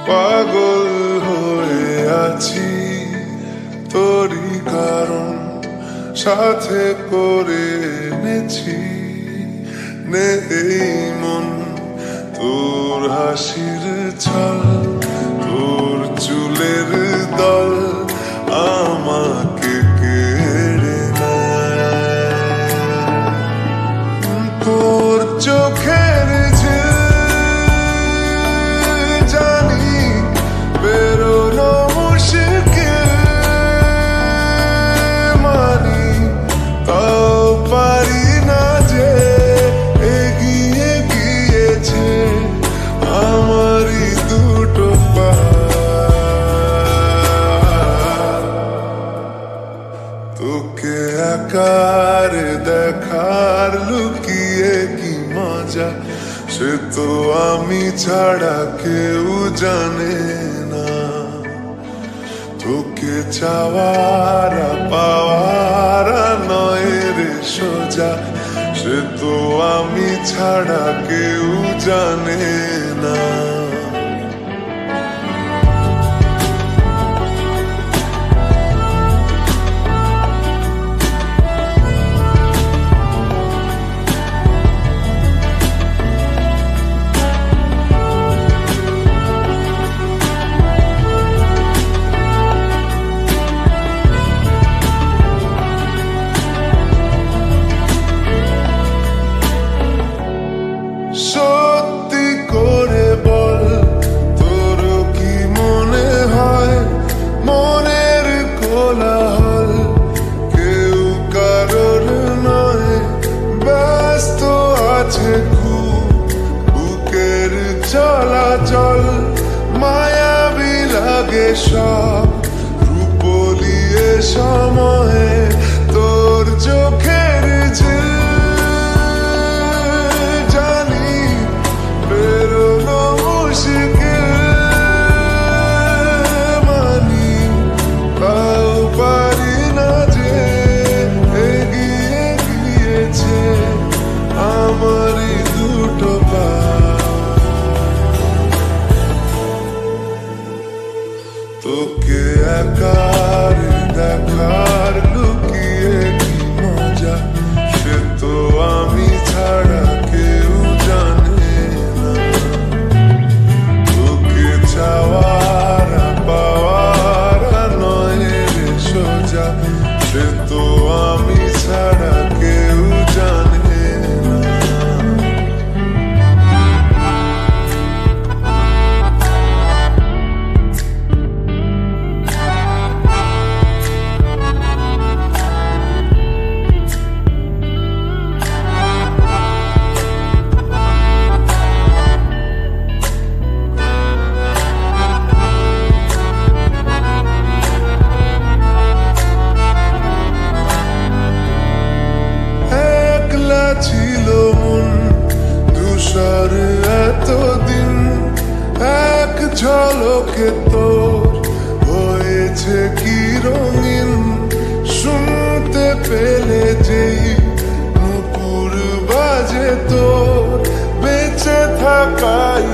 পাগল হয়ে আছি তোরই কারণ সাথে করে এনেছি নেই মন তোর হাসির ছল তোর চুলের দল আমাকে কেড়ে নেয় তোর চোখের জানি বেরোনো মুশকিল মানি তাও পারি না যে এগিয়ে গিয়েছে আমারই দুটো পা তোকে আকার দেখার লুকিয়ে কি মজা সে তো আমি ছাড়া কেউ জানে না তোকে চাওয়ার পাওয়ার নয় রে সোজা সে তো আমি ছাড়া কেউ জানে না সত্যি করে বল তোর কি মনে হয় মনের কোলাহল কেউ কারোর নয় ব্যস্ত আছে খুব বুকের চলাচল মায়াবী লাগে সব রূপলিয়ে সময়ে তোর চোখের ঝিল তোকে আকার দেখার লুকিয়ে কি মজা সে তো আমি ছাড়া কেউ জানে না তোকে চাওয়ার পাওয়ার নয় রে সোজা সে তো আমি ছাড়া কেউ জানে না ছিল মন ধূসর এতদিন এক ঝলকে তোর হয়েছে কি রঙিন শুনতে পেলে যেই নুপুর বাজে তোর বেঁচে থাকাই